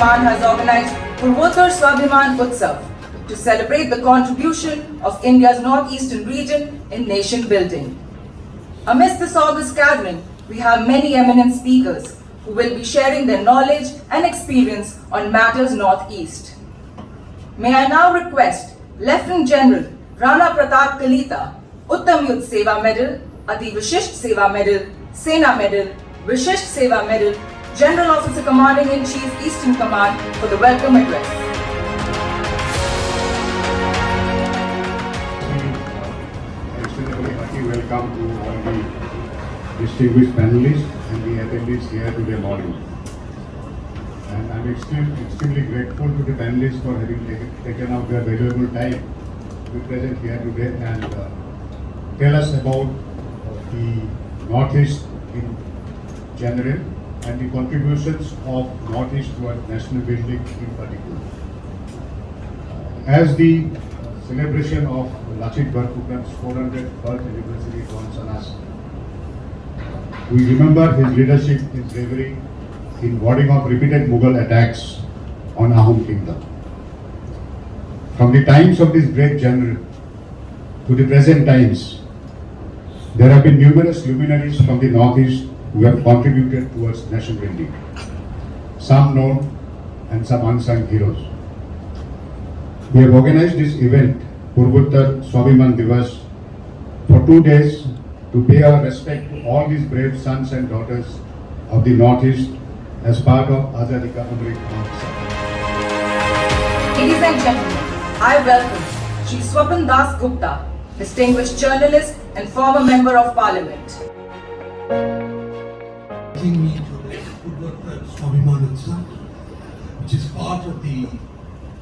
Command has organized Purvotar Swabhiman Utsav to celebrate the contribution of India's northeastern region in nation building. Amidst this august gathering, we have many eminent speakers who will be sharing their knowledge and experience on matters northeast. May I now request Lieutenant General Rana Pratap Kalita, Uttam Yudh Seva Medal, Ati Vishisht Seva Medal, Sena Medal, Vishisht Seva Medal, General Officer Commanding in Chief Eastern Command for the welcome address. Extremely hearty welcome to all the distinguished panelists and the attendees here today morning. And I'm extremely grateful to the panelists for having taken out their valuable time to be present here today and tell us about the Northeast in general and the contributions of Northeast towards national building in particular. As the celebration of Lachit Barphukan's 400th birth anniversary dawns on us, we remember his leadership in bravery in warding off repeated Mughal attacks on Ahom kingdom. From the times of this great general to the present times, there have been numerous luminaries from the Northeast who have contributed towards nation building, some known and some unsung heroes. We have organized this event, Purvotar Swabhiman Divas, for 2 days to pay our respect to all these brave sons and daughters of the Northeast as part of Azadi Ka Amrit Mahotsav. Ladies and gentlemen, I welcome Shri Swapan Das Gupta, distinguished journalist and former member of Parliament. Taking me to the Purvotar Swabhiman Utsav, which is part of the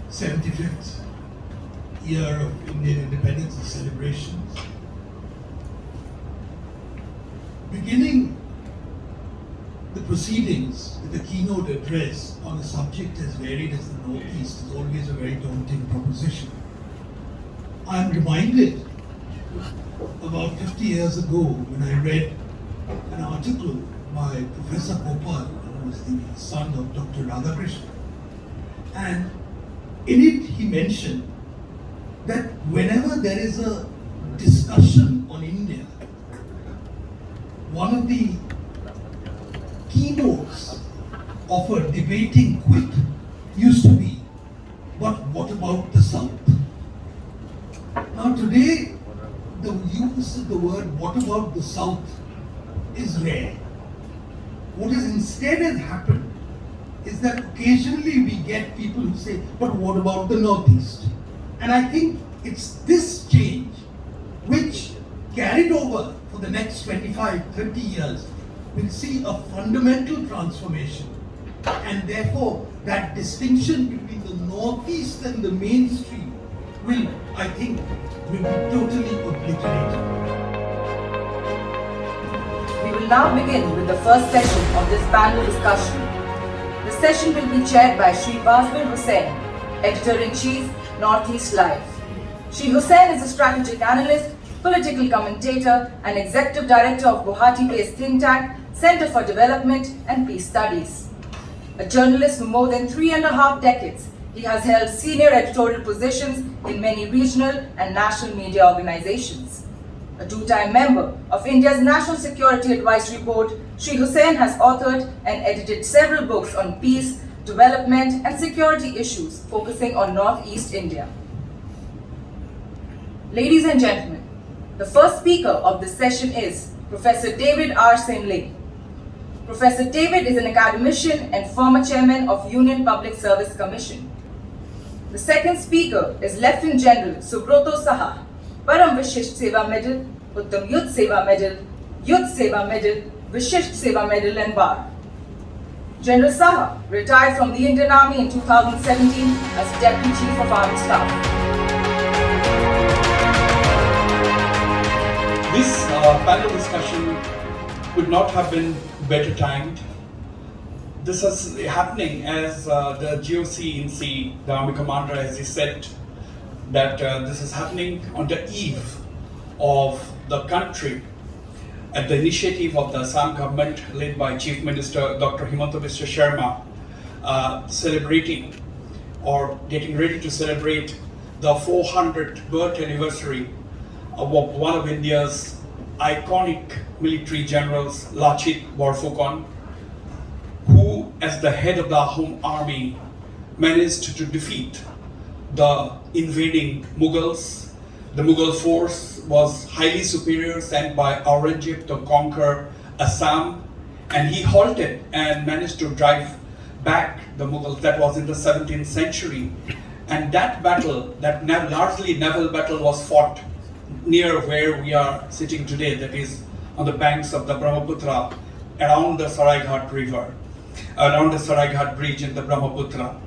75th year of Indian independence celebrations. Beginning the proceedings with a keynote address on a subject as varied as the Northeast is always a very daunting proposition. I am reminded about 50 years ago when I read an article by Professor Gopal, who was the son of Dr. Radhakrishnan, and in it he mentioned that whenever there is a discussion on India, one of the keynotes of a debating quip used to be, but what about the South? Now today, the use of the word what about the South is rare. What has instead has happened is that occasionally we get people who say, but what about the Northeast? And I think it's this change which carried over for the next 25, 30 years will see a fundamental transformation, and therefore that distinction between the Northeast and the mainstream will, I think, will be totally obliterated. We will now begin with the first session of this panel discussion. The session will be chaired by Shri Basbir Hussain, Editor-in-Chief, Northeast Live. Shri Hussain is a strategic analyst, political commentator and Executive Director of Guwahati-based think tank, Center for Development and Peace Studies. A journalist for more than 3.5 decades, he has held senior editorial positions in many regional and national media organizations. A two-time member of India's National Security Advisory Board, Shri Hussain has authored and edited several books on peace, development and security issues focusing on Northeast India. Ladies and gentlemen, the first speaker of this session is Professor David R. Sinley. Professor David is an academician and former chairman of Union Public Service Commission. The second speaker is Lieutenant General Subroto Saha, Param Vishisht Seva Medal, Uttam Yudh Seva Medal, Yudh Seva Medal, Vishisht Seva Medal and Bar. General Saha retired from the Indian Army in 2017 as Deputy Chief of Army Staff. This panel discussion could not have been better timed. This is happening as the GOC-in-C, the Army Commander, as he said, that this is happening on the eve of the country at the initiative of the Assam government led by Chief Minister Dr. Himanta Biswa Sharma celebrating or getting ready to celebrate the 400th birth anniversary of one of India's iconic military generals, Lachit Borphukan, who, as the head of the Ahom army, managed to defeat the invading Mughals. The Mughal force was highly superior, sent by Aurangzeb to conquer Assam, and he halted and managed to drive back the Mughals. That was in the 17th century. And that battle, that largely naval battle, was fought near where we are sitting today, that is on the banks of the Brahmaputra, around the Saraighat river, around the Saraighat bridge in the Brahmaputra.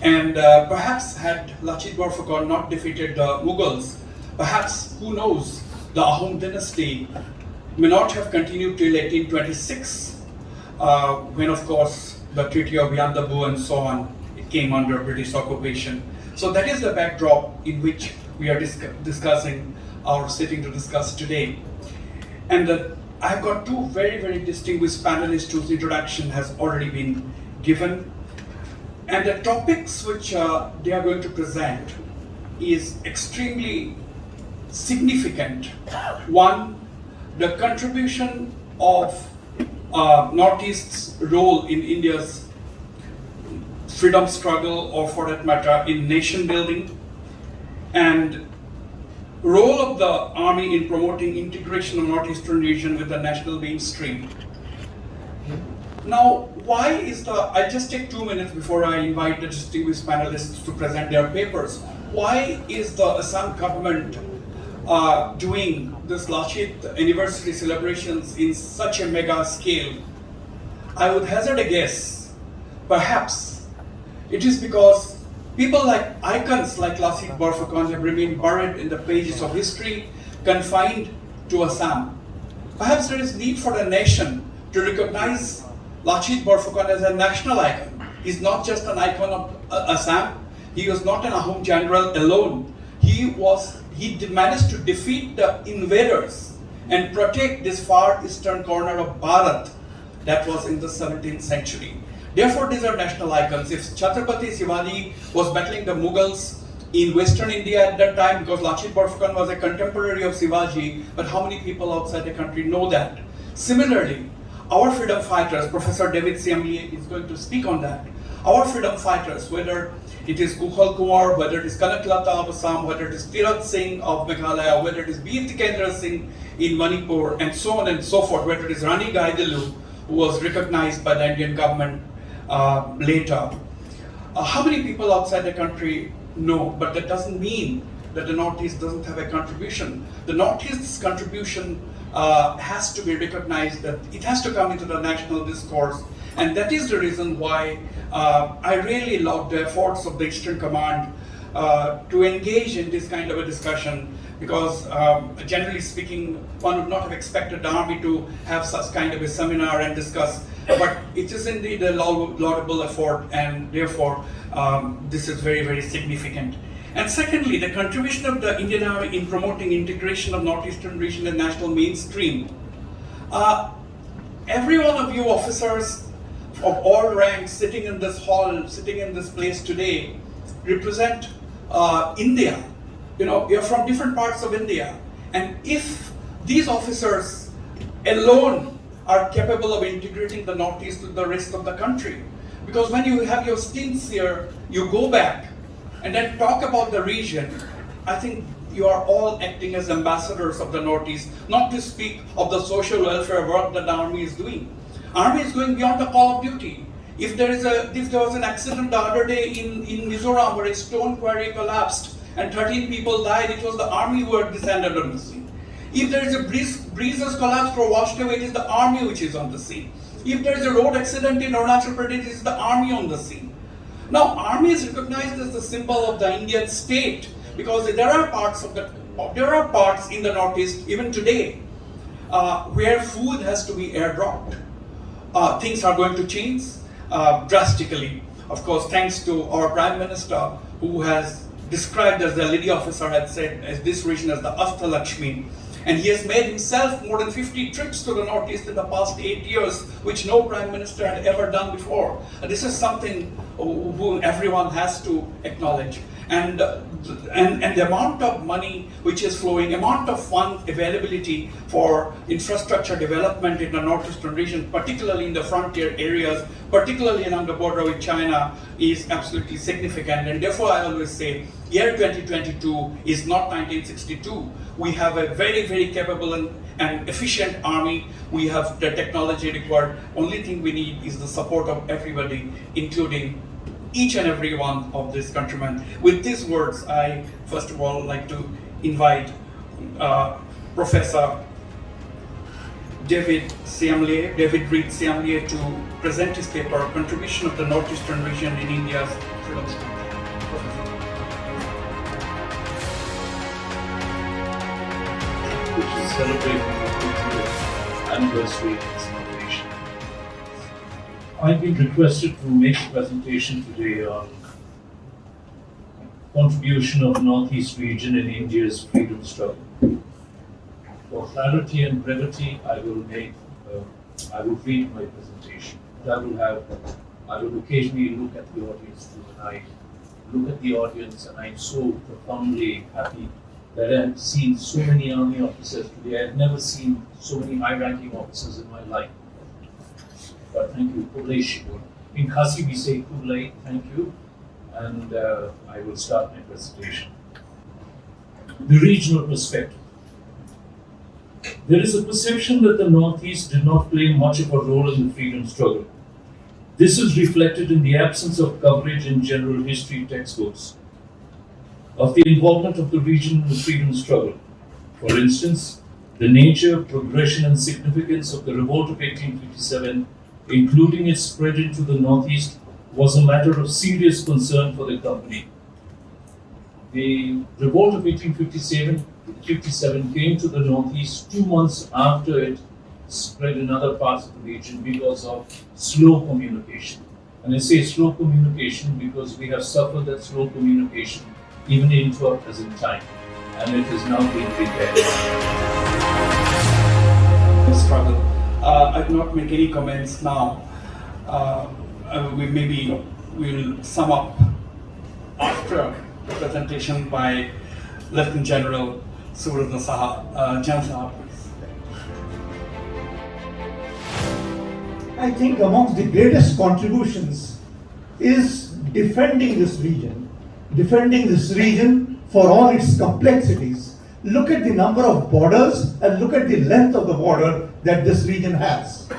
And perhaps had Lachit Borphukan not defeated the Mughals, perhaps, who knows, the Ahom dynasty may not have continued till 1826, when of course the Treaty of Yandabu and so on, it came under British occupation. So that is the backdrop in which we are discussing or sitting to discuss today. And I've got two very, very distinguished panelists whose introduction has already been given. And the topics which they are going to present is extremely significant. One, the contribution of Northeast's role in India's freedom struggle, or for that matter, in nation building, and role of the army in promoting integration of Northeastern region with the national mainstream. Now, why is I'll just take 2 minutes before I invite the distinguished panelists to present their papers. Why is the Assam government doing this Lachit anniversary celebrations in such a mega scale? I would hazard a guess, perhaps it is because people like icons like Lachit Borphukan have remained buried in the pages of history, confined to Assam. Perhaps there is need for the nation to recognize Lachit Borphukan as a national icon. He's not just an icon of Assam. He was not an Ahom general alone. He managed to defeat the invaders and protect this far eastern corner of Bharat that was in the 17th century. Therefore, these are national icons. If Chhatrapati Shivaji was battling the Mughals in Western India at that time, because Lachit Borphukan was a contemporary of Shivaji, but how many people outside the country know that? Similarly, our freedom fighters, Professor David Siamliye is going to speak on that. Our freedom fighters, whether it is Kukhal Kumar, whether it is Kanaklata of Assam, whether it is Tirat Singh of Meghalaya, whether it is Bir Tikendra Singh in Manipur, and so on and so forth, whether it is Rani Gaidilu, who was recognized by the Indian government later. How many people outside the country know? But that doesn't mean that the Northeast doesn't have a contribution. The Northeast's contribution has to be recognized, that it has to come into the national discourse. And that is the reason why I really love the efforts of the Eastern Command to engage in this kind of a discussion, because generally speaking, one would not have expected the army to have such kind of a seminar and discuss, but it is indeed a laudable effort, and therefore this is very, very significant. And secondly, the contribution of the Indian Army in promoting integration of Northeastern region and national mainstream. Every one of you officers of all ranks sitting in this hall, sitting in this place today, represent India. You know, you're from different parts of India. And if these officers alone are capable of integrating the Northeast with the rest of the country, because when you have your stints here, you go back and then talk about the region, I think you are all acting as ambassadors of the Northeast, not to speak of the social welfare work that the army is doing. Army is going beyond the call of duty. If there was an accident the other day in Mizoram where a stone quarry collapsed and 13 people died, it was the army who had descended on the scene. If there is a breeze has collapsed or washed away, it is the army which is on the scene. If there is a road accident in Arunachal Pradesh, it is the army on the scene. Now, army is recognized as the symbol of the Indian state, because there are parts in the Northeast even today where food has to be airdropped. Things are going to change drastically. Of course, thanks to our Prime Minister, who has described, as the lady officer had said, as this region as the Ashta Lakshmi. And he has made himself more than 50 trips to the Northeast in the past 8 years, which no Prime Minister had ever done before. And this is something who everyone has to acknowledge. And the amount of money which is flowing, amount of fund availability for infrastructure development in the northeastern region, particularly in the frontier areas, particularly along the border with China, is absolutely significant. And therefore I always say, year 2022 is not 1962. We have a very, very capable and efficient army. We have the technology required. Only thing we need is the support of everybody, including each and every one of these countrymen. With these words, I first of all like to invite Professor David Reed Siamlier to present his paper, Contribution of the Northeastern Region in India's Freedom Struggle. Which is celebrating the 50th anniversary of its foundation. I've been requested to make a presentation today on contribution of Northeast region in India's freedom struggle. For clarity and brevity, I will read my presentation. I will occasionally look at the audience through the night, look at the audience, and I'm so profoundly happy that I've seen so many army officers today. I've never seen so many high-ranking officers in my life. But thank you, Kulay. In Khasi we say Kulay, thank you. And I will start my presentation. The regional perspective. There is a perception that the Northeast did not play much of a role in the freedom struggle. This is reflected in the absence of coverage in general history textbooks of the involvement of the region in the freedom struggle. For instance, the nature, progression, and significance of the revolt of 1857, including its spread into the Northeast, was a matter of serious concern for the company. The revolt of 1857 came to the Northeast 2 months after it spread in other parts of the region because of slow communication. And I say slow communication because we have suffered that slow communication even into our present time, and it has now been repaired. Struggle. I will not make any comments now. We'll sum up after the presentation by Lieutenant General Suratna Saha. General Saha, please. I think amongst the greatest contributions is defending this region for all its complexities. Look at the number of borders and look at the length of the border that this region has.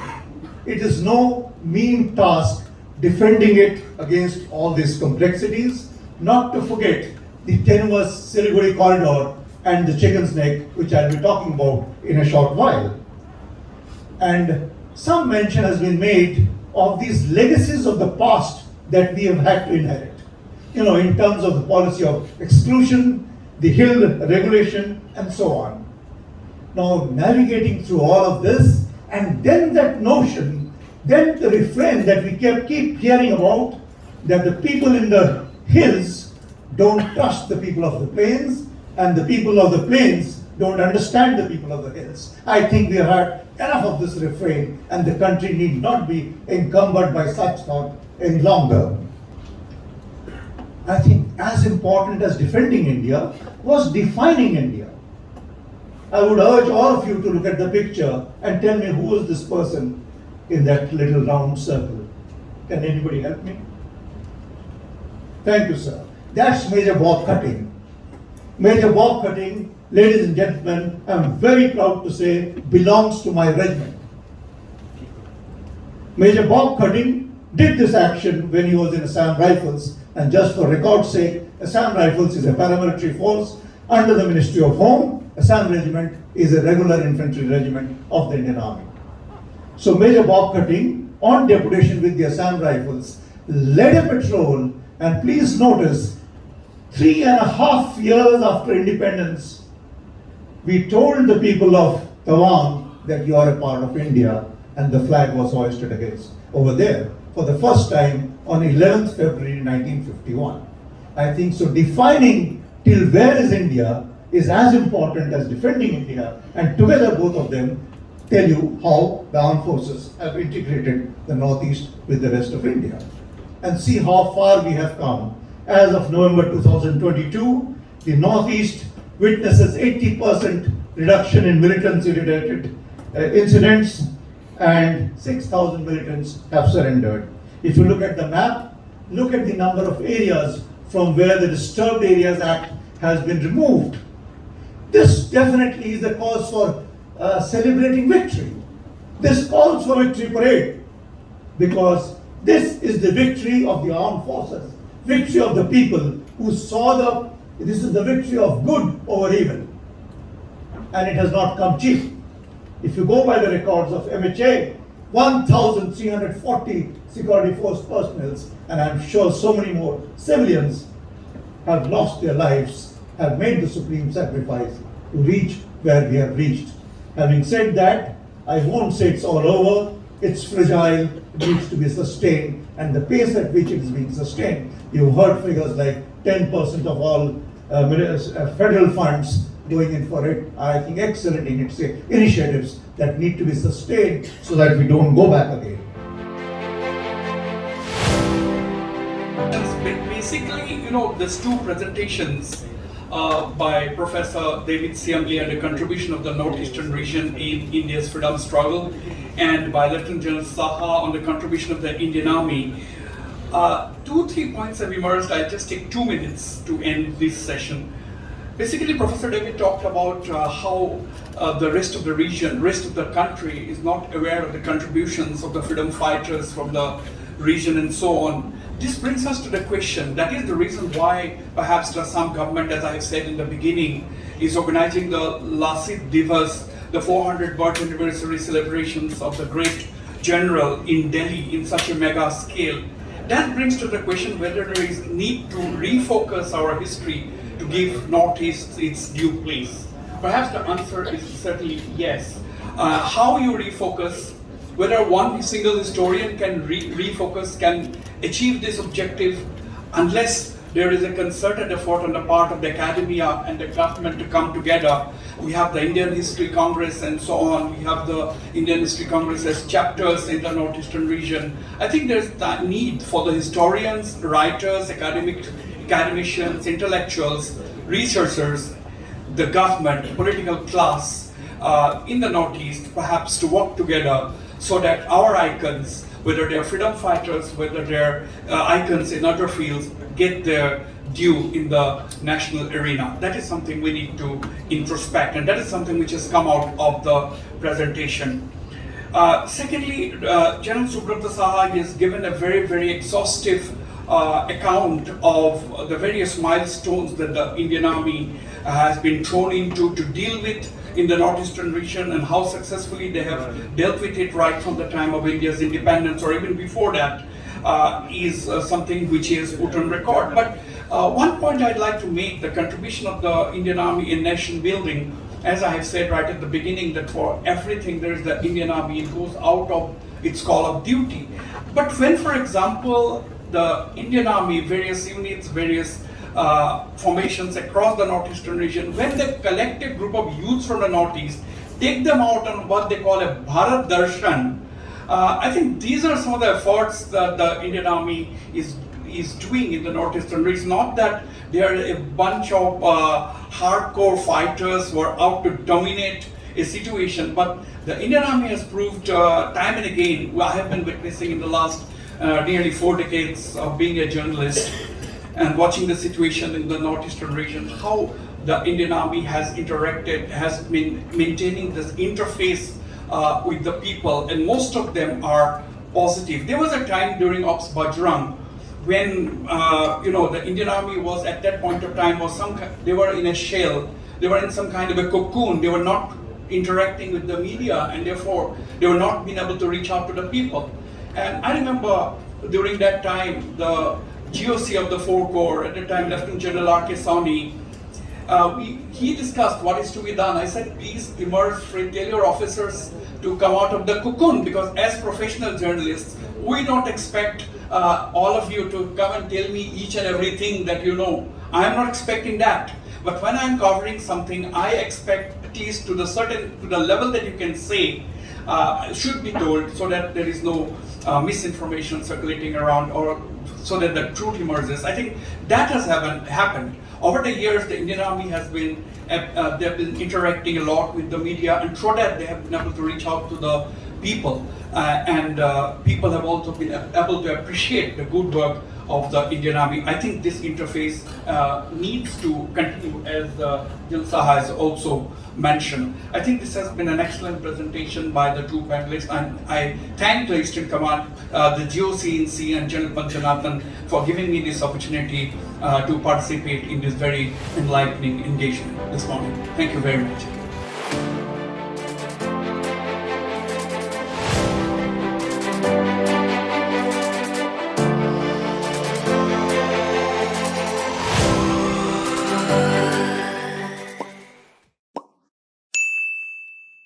It is no mean task defending it against all these complexities, not to forget the tenuous Siliguri corridor and the chicken's neck, which I'll be talking about in a short while. And some mention has been made of these legacies of the past that we have had to inherit. In terms of the policy of exclusion, the Hill regulation, and so on. Now, navigating through all of this, and then that notion, then the refrain that we keep hearing about, that the people in the hills don't trust the people of the plains, and the people of the plains don't understand the people of the hills. I think we have had enough of this refrain, and the country need not be encumbered by such thought any longer. I think as important as defending India was defining India. I would urge all of you to look at the picture and tell me who is this person in that little round circle. Can anybody help me? Thank you, sir. That's Major Bob Cutting. Major Bob Cutting, ladies and gentlemen, I'm very proud to say, belongs to my regiment. Major Bob Cutting did this action when he was in Assam Rifles, and just for record's sake, Assam Rifles is a paramilitary force under the Ministry of Home. Assam Regiment is a regular infantry regiment of the Indian Army. So Major Bob Cutting, on deputation with the Assam Rifles, led a patrol, and please notice, 3.5 years after independence, we told the people of Tawang that you are a part of India, and the flag was hoisted against over there for the first time on 11th February 1951. I think so. Defining till where is India is as important as defending India, and together both of them tell you how the armed forces have integrated the Northeast with the rest of India. And see how far we have come. As of November 2022, the Northeast witnesses 80% reduction in militancy-related incidents, and 6,000 militants have surrendered. If you look at the map, look at the number of areas from where the Disturbed Areas Act has been removed. This definitely is a cause for celebrating victory. This calls for victory parade, because this is the victory of the armed forces, victory of the people who saw this is the victory of good over evil. And it has not come cheap. If you go by the records of MHA, 1,340 security force personnel, and I'm sure so many more civilians, have lost their lives, have made the supreme sacrifice to reach where we have reached. Having said that, I won't say it's all over. It's fragile, it needs to be sustained, and the pace at which it is being sustained, you've heard figures like 10% of all federal funds going in for it. I think excellent initiatives that need to be sustained so that we don't go back again. Basically, there's two presentations by Professor David Siamli on the contribution of the Northeastern region in India's freedom struggle, and by Lieutenant General Saha on the contribution of the Indian Army. 2-3 points have emerged. I'll just take 2 minutes to end this session. Basically, Professor David talked about how the rest of the region, rest of the country is not aware of the contributions of the freedom fighters from the region and so on. This brings us to the question, that is the reason why perhaps the Assam government, as I have said in the beginning, is organizing the Lasit Divas, the 400th birth anniversary celebrations of the great general in Delhi in such a mega scale. That brings to the question whether there is need to refocus our history to give Northeast its due place. Perhaps the answer is certainly yes. How you refocus, whether one single historian can refocus, can achieve this objective, unless there is a concerted effort on the part of the academia and the government to come together. We have the Indian History Congress and so on. We have the Indian History Congress as chapters in the Northeastern region. I think there's that need for the historians, writers, academicians, intellectuals, researchers, the government, political class in the Northeast, perhaps to work together so that our icons, whether they're freedom fighters, whether they're icons in other fields, get their due in the national arena. That is something we need to introspect, and that is something which has come out of the presentation. Secondly, General Subrata Saha has given a very, very exhaustive account of the various milestones that the Indian Army has been thrown into to deal with in the Northeastern region, and how successfully they have dealt with it right from the time of India's independence, or even before that, is something which is put on record. But one point I'd like to make, the contribution of the Indian Army in nation building, as I have said right at the beginning, that for everything there is the Indian Army, it goes out of its call of duty. But when, for example, the Indian Army, various units, various formations across the Northeastern region, when the collective group of youths from the Northeast take them out on what they call a Bharat Darshan, I think these are some of the efforts that the Indian Army is doing in the Northeastern region. Not that they are a bunch of hardcore fighters who are out to dominate a situation, but the Indian Army has proved time and again, I have been witnessing in the last nearly 4 decades of being a journalist and watching the situation in the Northeastern region, how the Indian Army has interacted, has been maintaining this interface with the people, and most of them are positive. There was a time during Ops Bajrang when the Indian Army was at that point of time they were in a shell, they were in some kind of a cocoon, they were not interacting with the media, and therefore they were not being able to reach out to the people. And I remember during that time, the GOC of the 4 Corps, at the time Lieutenant General R.K. Sauni, he discussed what is to be done. I said, please emerge, tell your officers to come out of the cocoon, because as professional journalists, we don't expect all of you to come and tell me each and everything that you know. I am not expecting that. But when I'm covering something, I expect at least to the level that you can say should be told, so that there is no misinformation circulating around, or so that the truth emerges. I think that has happened. Over the years, the Indian Army has been, they've been interacting a lot with the media, and through that they have been able to reach out to the people. And people have also been able to appreciate the good work of the Indian Army. I think this interface needs to continue, as Jilsa has also mentioned. I think this has been an excellent presentation by the two panelists, and I thank the Eastern Command, the GOC-in-C and General Panchanathan for giving me this opportunity to participate in this very enlightening engagement this morning. Thank you very much.